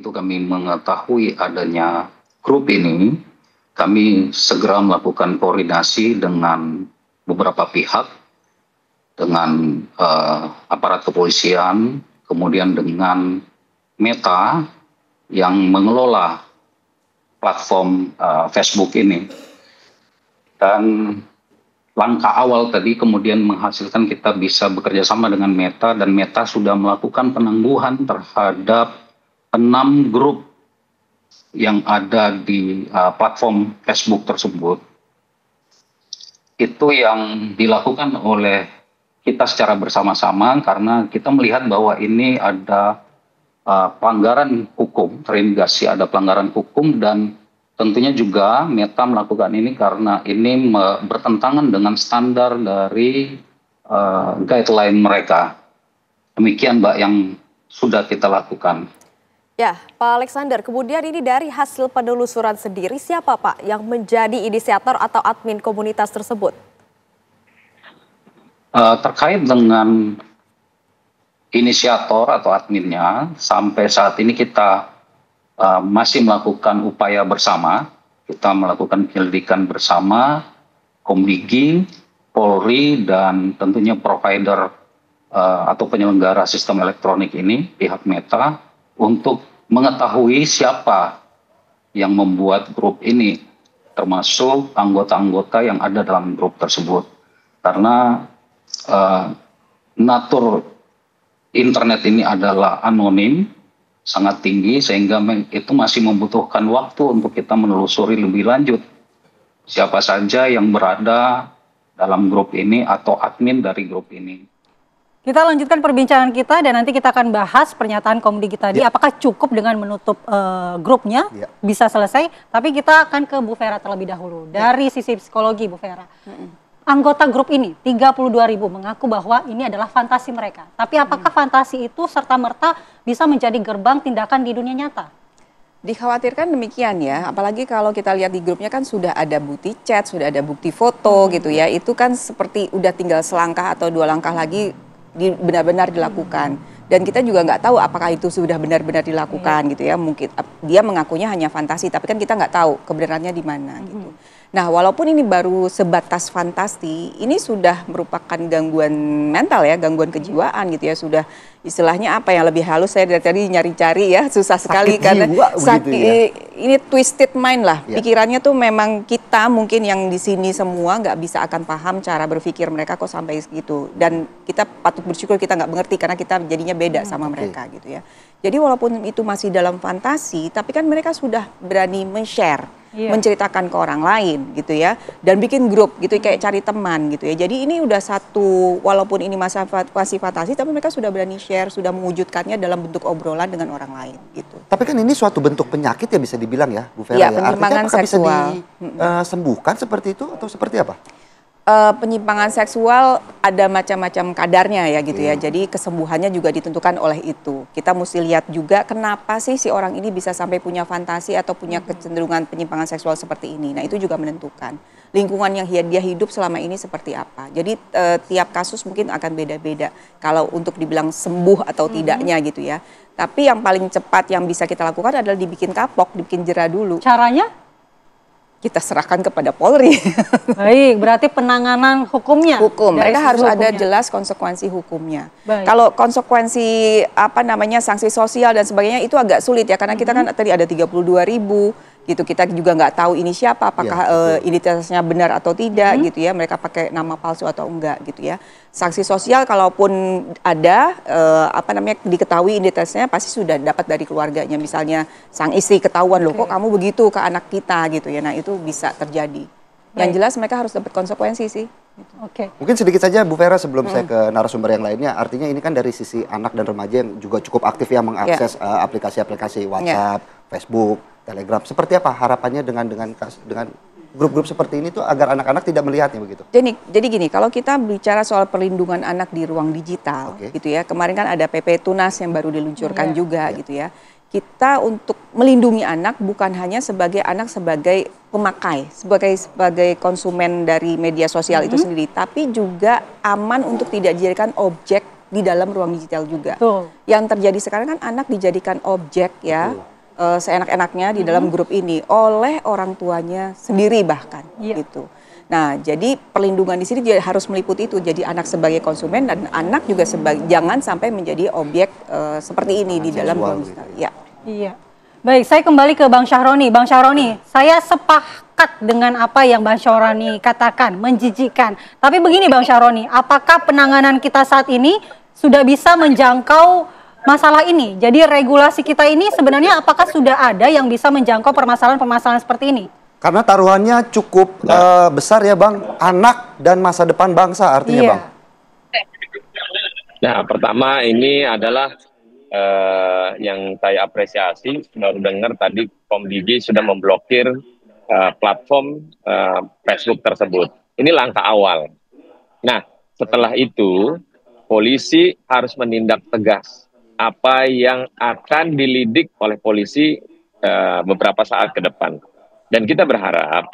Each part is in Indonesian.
itu kami mengetahui adanya grup ini, kami segera melakukan koordinasi dengan beberapa pihak, dengan aparat kepolisian, kemudian dengan Meta yang mengelola platform Facebook ini. Dan langkah awal tadi kemudian menghasilkan kita bisa bekerja sama dengan Meta, dan Meta sudah melakukan penangguhan terhadap 6 grup yang ada di platform Facebook tersebut. Itu yang dilakukan oleh kita secara bersama-sama karena kita melihat bahwa ini ada pelanggaran hukum, terindikasi ada pelanggaran hukum, dan tentunya juga Meta melakukan ini karena ini bertentangan dengan standar dari guideline mereka. Demikian Mbak yang sudah kita lakukan. Ya, Pak Alexander, kemudian ini dari hasil penelusuran sendiri, siapa Pak yang menjadi inisiator atau admin komunitas tersebut? Terkait dengan inisiator atau adminnya, sampai saat ini kita masih melakukan upaya bersama. Kita melakukan penyelidikan bersama Komdigi, Polri, dan tentunya provider atau penyelenggara sistem elektronik ini, pihak Meta, untuk mengetahui siapa yang membuat grup ini, termasuk anggota-anggota yang ada dalam grup tersebut. Karena natur internet ini adalah anonim, sangat tinggi, sehingga itu masih membutuhkan waktu untuk kita menelusuri lebih lanjut siapa saja yang berada dalam grup ini atau admin dari grup ini. Kita lanjutkan perbincangan kita dan nanti kita akan bahas pernyataan Komdigi tadi. Apakah cukup dengan menutup grupnya bisa selesai? Tapi kita akan ke Bu Vera terlebih dahulu. Dari sisi psikologi Bu Vera. Anggota grup ini 32.000 mengaku bahwa ini adalah fantasi mereka. Tapi apakah fantasi itu serta-merta bisa menjadi gerbang tindakan di dunia nyata? Dikhawatirkan demikian ya, apalagi kalau kita lihat di grupnya kan sudah ada bukti chat, sudah ada bukti foto gitu ya. Itu kan seperti udah tinggal selangkah atau 2 langkah lagi benar-benar dilakukan. Dan kita juga nggak tahu apakah itu sudah benar-benar dilakukan gitu ya. Mungkin dia mengakunya hanya fantasi, tapi kan kita nggak tahu kebenarannya di mana gitu. Nah, walaupun ini baru sebatas fantasi, ini sudah merupakan gangguan mental ya, gangguan kejiwaan gitu ya. Sudah istilahnya apa yang lebih halus, saya dari tadi nyari-cari ya, susah sekali karena ini twisted mind lah. Pikirannya tuh memang kita mungkin yang di sini semua nggak bisa akan paham cara berpikir mereka kok sampai segitu. Dan kita patut bersyukur kita nggak mengerti karena kita jadinya beda sama mereka gitu ya. Jadi walaupun itu masih dalam fantasi, tapi kan mereka sudah berani men-share, menceritakan ke orang lain gitu ya, dan bikin grup gitu kayak cari teman gitu ya. Jadi ini udah satu, walaupun ini masih fantasi, tapi mereka sudah berani share, sudah mewujudkannya dalam bentuk obrolan dengan orang lain gitu. Tapi kan ini suatu bentuk penyakit ya bisa dibilang ya, Bu Vera. Ya, penyimpangan seksual. Bisa disembuhkan seperti itu atau seperti apa? Penyimpangan seksual ada macam-macam kadarnya ya gitu ya. Jadi kesembuhannya juga ditentukan oleh itu. Kita mesti lihat juga kenapa sih si orang ini bisa sampai punya fantasi atau punya kecenderungan penyimpangan seksual seperti ini. Nah, itu juga menentukan lingkungan yang dia hidup selama ini seperti apa. Jadi tiap kasus mungkin akan beda-beda kalau untuk dibilang sembuh atau tidaknya gitu ya. Tapi yang paling cepat yang bisa kita lakukan adalah dibikin kapok, dibikin jera dulu. Caranya? Kita serahkan kepada Polri. Baik, berarti penanganan hukumnya. Mereka harus ada jelas konsekuensi hukumnya. Kalau konsekuensi sanksi sosial dan sebagainya itu agak sulit ya, karena kita kan tadi ada 32.000 gitu, kita juga nggak tahu ini siapa, apakah identitasnya benar atau tidak gitu ya, mereka pakai nama palsu atau enggak gitu ya. Sanksi sosial kalaupun ada diketahui identitasnya pasti sudah dapat dari keluarganya, misalnya sang istri ketahuan loh kok kamu begitu ke anak kita gitu ya, nah itu bisa terjadi. Yang jelas mereka harus dapat konsekuensi sih. Mungkin sedikit saja Bu Vera sebelum saya ke narasumber yang lainnya, artinya ini kan dari sisi anak dan remaja yang juga cukup aktif ya mengakses aplikasi-aplikasi WhatsApp, Facebook, Telegram. Seperti apa harapannya dengan grup-grup seperti ini tuh agar anak-anak tidak melihatnya begitu? Jadi gini, kalau kita bicara soal perlindungan anak di ruang digital gitu ya, kemarin kan ada PP Tunas yang baru diluncurkan juga gitu ya. Kita untuk melindungi anak bukan hanya sebagai anak sebagai pemakai, sebagai konsumen dari media sosial itu sendiri, tapi juga aman untuk tidak dijadikan objek di dalam ruang digital juga. Yang terjadi sekarang kan anak dijadikan objek ya. seenak-enaknya di dalam grup ini oleh orang tuanya sendiri bahkan gitu. Nah, jadi perlindungan di sini juga harus meliputi itu. Jadi anak sebagai konsumen dan anak juga jangan sampai menjadi objek seperti ini di dalam grup. Ya. Iya. Baik, saya kembali ke Bang Syahroni. Bang Syahroni, saya sepakat dengan apa yang Bang Syahroni katakan, menjijikkan. Tapi begini Bang Syahroni, apakah penanganan kita saat ini sudah bisa menjangkau masalah ini? Jadi regulasi kita ini sebenarnya apakah sudah ada yang bisa menjangkau permasalahan-permasalahan seperti ini? Karena taruhannya cukup besar ya Bang, anak dan masa depan bangsa artinya Bang. Nah, pertama ini adalah yang saya apresiasi, baru dengar tadi Komdigi sudah memblokir platform Facebook tersebut. Ini langkah awal. Nah, setelah itu polisi harus menindak tegas apa yang akan dilidik oleh polisi beberapa saat ke depan. Dan kita berharap,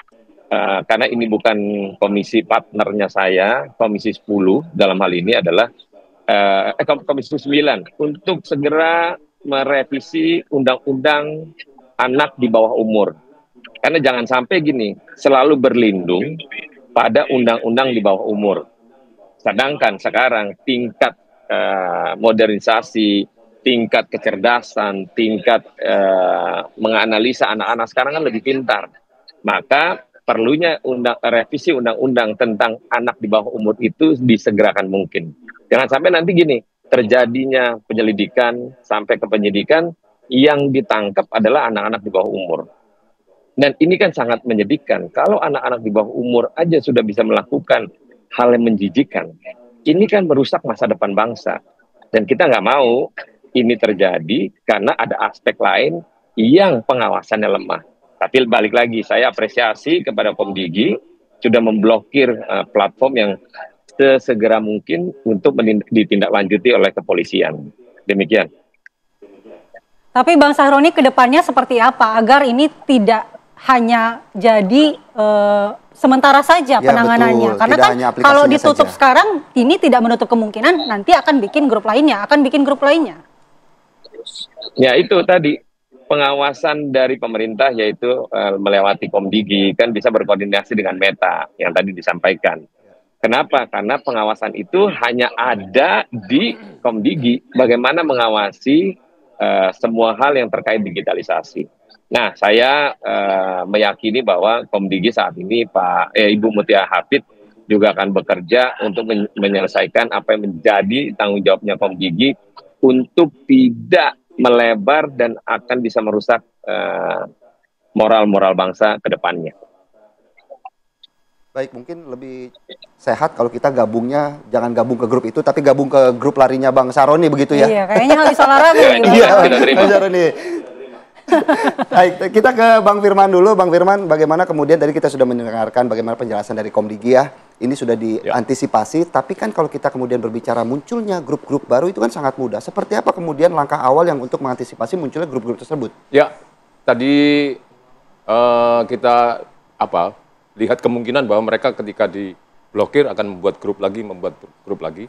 karena ini bukan komisi partnernya saya, komisi 10 dalam hal ini adalah komisi 9, untuk segera merevisi undang-undang anak di bawah umur. Karena jangan sampai gini, selalu berlindung pada undang-undang di bawah umur. Sedangkan sekarang tingkat modernisasi, tingkat kecerdasan, tingkat menganalisa anak-anak sekarang kan lebih pintar. Maka perlunya revisi undang-undang tentang anak di bawah umur itu disegerakan mungkin. Jangan sampai nanti gini, terjadinya penyelidikan sampai ke penyidikan yang ditangkap adalah anak-anak di bawah umur. Dan ini kan sangat menyedihkan. Kalau anak-anak di bawah umur aja sudah bisa melakukan hal yang menjijikan, ini kan merusak masa depan bangsa. Dan kita nggak mau ini terjadi karena ada aspek lain yang pengawasannya lemah. Tapi balik lagi, saya apresiasi kepada Komdigi sudah memblokir platform yang sesegera mungkin untuk ditindaklanjuti oleh kepolisian. Demikian. Tapi Bang Syahroni ke depannya seperti apa agar ini tidak hanya jadi sementara saja penanganannya? Betul. Karena Tidak kan kalau ditutup saja. sekarang ini tidak menutup kemungkinan nanti akan bikin grup lainnya, Ya itu tadi, pengawasan dari pemerintah yaitu melewati Komdigi kan bisa berkoordinasi dengan Meta yang tadi disampaikan. Kenapa? Karena pengawasan itu hanya ada di Komdigi. Bagaimana mengawasi semua hal yang terkait digitalisasi. Nah, saya meyakini bahwa Komdigi saat ini Ibu Mutia Hafid juga akan bekerja untuk menyelesaikan apa yang menjadi tanggung jawabnya Komdigi untuk tidak melebar dan akan bisa merusak moral-moral bangsa ke depannya. Baik, mungkin lebih sehat kalau kita gabungnya, jangan gabung ke grup itu, tapi gabung ke grup larinya Bang Syahroni begitu ya? Iya, kayaknya habis olahraga nih. Iya, Bang Syahroni. Baik, kita ke Bang Firman dulu. Bang Firman, bagaimana kemudian tadi kita sudah mendengarkan bagaimana penjelasan dari Komdigi ya. Ini sudah diantisipasi, tapi kan kalau kita kemudian berbicara munculnya grup-grup baru itu kan sangat mudah. Seperti apa kemudian langkah awal yang untuk mengantisipasi munculnya grup-grup tersebut? Ya, tadi kita lihat kemungkinan bahwa mereka ketika diblokir akan membuat grup lagi.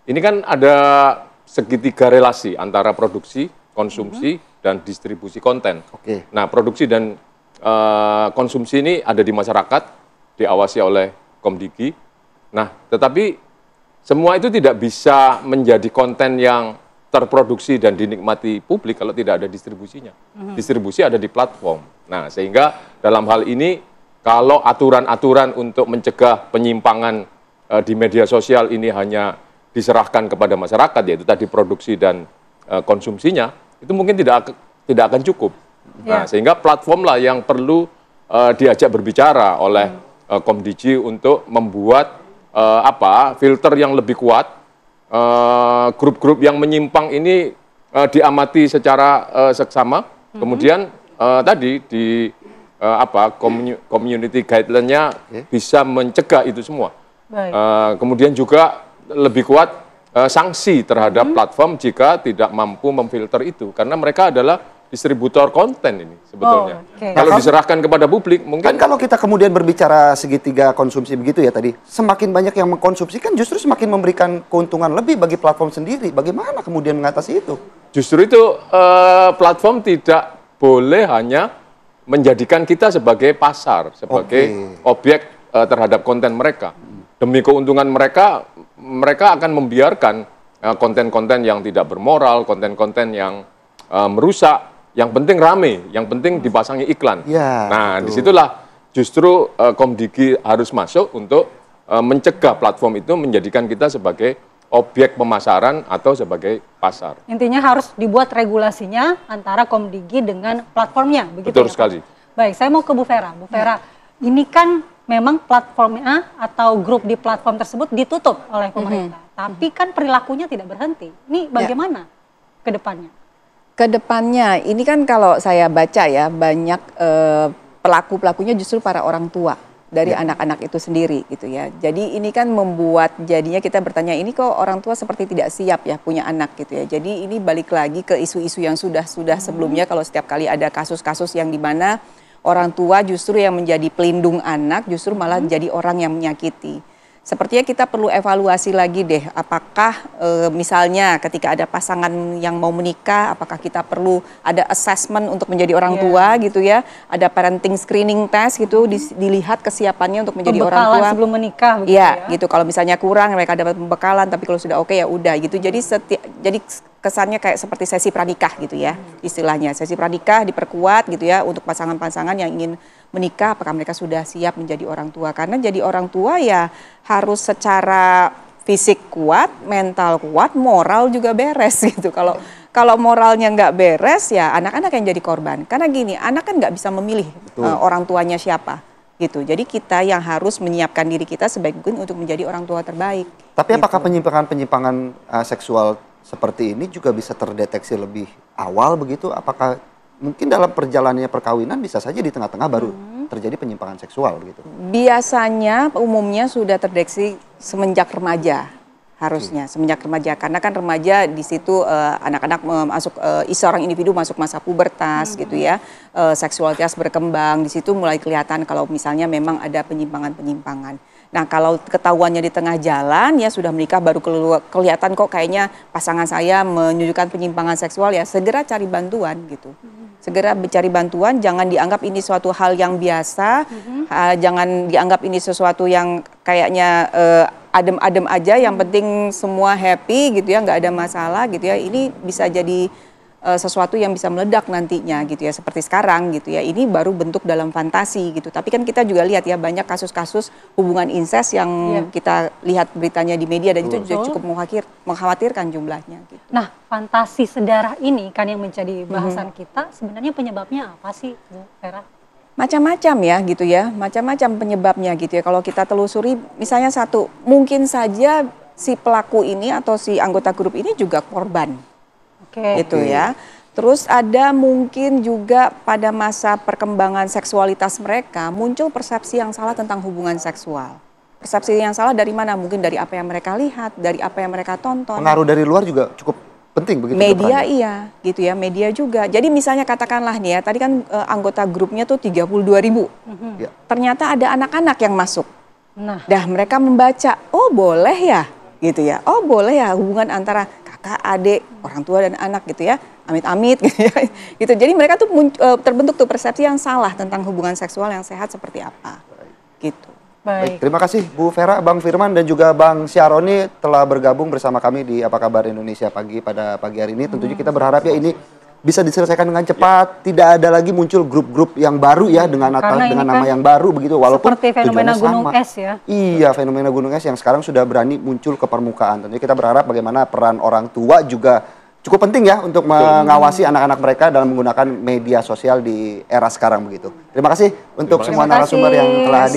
Ini kan ada segitiga relasi antara produksi, konsumsi, dan distribusi konten. Oke. Nah, produksi dan konsumsi ini ada di masyarakat, diawasi oleh Komdigi. Nah, tetapi semua itu tidak bisa menjadi konten yang terproduksi dan dinikmati publik kalau tidak ada distribusinya. Distribusi ada di platform. Nah, sehingga dalam hal ini kalau aturan-aturan untuk mencegah penyimpangan di media sosial ini hanya diserahkan kepada masyarakat, yaitu tadi produksi dan konsumsinya, itu mungkin tidak akan cukup. Nah, sehingga platform lah yang perlu diajak berbicara oleh Komdigi untuk membuat filter yang lebih kuat. Grup-grup yang menyimpang ini diamati secara seksama. Kemudian tadi di community guideline-nya bisa mencegah itu semua. Kemudian juga lebih kuat sanksi terhadap platform jika tidak mampu memfilter itu, karena mereka adalah distributor konten ini sebetulnya. Kalau diserahkan kepada publik mungkin. Kan kalau kita kemudian berbicara segitiga konsumsi begitu ya tadi, semakin banyak yang mengkonsumsi kan justru semakin memberikan keuntungan lebih bagi platform sendiri. Bagaimana kemudian mengatasi itu? Justru itu platform tidak boleh hanya menjadikan kita sebagai pasar, sebagai objek terhadap konten mereka. Demi keuntungan mereka, mereka akan membiarkan konten-konten yang tidak bermoral, konten-konten yang merusak. Yang penting rame, yang penting dipasangi iklan. Ya, nah, betul. disitulah justru Komdigi harus masuk untuk mencegah platform itu menjadikan kita sebagai objek pemasaran atau sebagai pasar. Intinya harus dibuat regulasinya antara Komdigi dengan platformnya, begitu. Betul ya, sekali. Pak? Baik, saya mau ke Bu Vera. Bu Vera, ini kan memang platformnya atau grup di platform tersebut ditutup oleh pemerintah, tapi kan perilakunya tidak berhenti. Ini bagaimana ke depannya? Kedepannya, ini kan kalau saya baca ya, banyak pelaku-pelakunya justru para orang tua dari anak-anak itu sendiri gitu ya. Jadi ini kan membuat jadinya kita bertanya, ini kok orang tua seperti tidak siap ya punya anak gitu ya. Jadi ini balik lagi ke isu-isu yang sudah sebelumnya, kalau setiap kali ada kasus-kasus yang di mana orang tua justru yang menjadi pelindung anak, justru malah jadi orang yang menyakiti. Sepertinya kita perlu evaluasi lagi deh, apakah misalnya ketika ada pasangan yang mau menikah, apakah kita perlu ada assessment untuk menjadi orang tua gitu ya, ada parenting screening test gitu, dilihat kesiapannya untuk menjadi orang tua. Sebelum menikah begitu ya. Gitu, kalau misalnya kurang mereka dapat pembekalan, tapi kalau sudah oke ya udah gitu. Jadi kesannya kayak seperti sesi pranikah gitu ya, istilahnya. Sesi pranikah diperkuat gitu ya untuk pasangan-pasangan yang ingin menikah, apakah mereka sudah siap menjadi orang tua. Karena jadi orang tua ya harus secara fisik kuat, mental kuat, moral juga beres gitu. Kalau moralnya nggak beres ya anak-anak yang jadi korban. Karena gini, anak kan nggak bisa memilih orang tuanya siapa gitu. Jadi kita yang harus menyiapkan diri kita sebaik mungkin untuk menjadi orang tua terbaik. Tapi gitu. apakah penyimpangan seksual seperti ini juga bisa terdeteksi lebih awal begitu? Apakah mungkin dalam perjalanannya perkawinan bisa saja di tengah-tengah baru terjadi penyimpangan seksual begitu? Biasanya umumnya sudah terdeteksi semenjak remaja, harusnya semenjak remaja, karena kan remaja di situ anak-anak masuk seorang individu masuk masa pubertas gitu ya, seksualitas berkembang, di situ mulai kelihatan kalau misalnya memang ada penyimpangan-penyimpangan. Nah kalau ketahuannya di tengah jalan ya sudah menikah baru kelihatan kok kayaknya pasangan saya menunjukkan penyimpangan seksual, ya segera cari bantuan gitu. Segera mencari bantuan, jangan dianggap ini suatu hal yang biasa, jangan dianggap ini sesuatu yang kayaknya adem-adem aja, yang penting semua happy gitu ya, nggak ada masalah gitu ya. Ini bisa jadi sesuatu yang bisa meledak nantinya gitu ya, seperti sekarang gitu ya. Ini baru bentuk dalam fantasi gitu. Tapi kan kita juga lihat ya banyak kasus-kasus hubungan incest yang kita lihat beritanya di media, dan itu juga cukup mengkhawatirkan jumlahnya gitu. Nah, fantasi sedarah ini kan yang menjadi bahasan kita, sebenarnya penyebabnya apa sih, Bu Vera? Macam-macam ya gitu ya, macam-macam penyebabnya gitu ya. Kalau kita telusuri misalnya satu, mungkin saja si pelaku ini atau si anggota grup ini juga korban. Itu ya. Terus ada mungkin juga pada masa perkembangan seksualitas mereka muncul persepsi yang salah tentang hubungan seksual. Persepsi yang salah dari mana? Mungkin dari apa yang mereka lihat, dari apa yang mereka tonton. Pengaruh dari luar juga cukup penting begitu. Media iya, gitu ya, media juga. Jadi misalnya katakanlah nih ya, tadi kan anggota grupnya tuh 32.000. Ternyata ada anak-anak yang masuk. Nah, mereka membaca, oh boleh ya, gitu ya. Oh boleh ya hubungan antara kakak, adik, orang tua dan anak gitu ya, amit-amit gitu ya. Gitu. Jadi mereka tuh terbentuk tuh persepsi yang salah tentang hubungan seksual yang sehat seperti apa. Gitu. Baik, terima kasih Bu Vera, Bang Firman dan juga Bang Syaroni telah bergabung bersama kami di Apa Kabar Indonesia Pagi pada pagi hari ini. Tentunya kita berharap ya ini bisa diselesaikan dengan cepat, tidak ada lagi muncul grup-grup yang baru ya dengan nama yang baru begitu, walaupun seperti fenomena gunung es ya. Iya, fenomena gunung es yang sekarang sudah berani muncul ke permukaan. Tentunya kita berharap bagaimana peran orang tua juga cukup penting ya untuk mengawasi anak-anak mereka dalam menggunakan media sosial di era sekarang begitu. Terima kasih untuk semua narasumber yang telah hadir.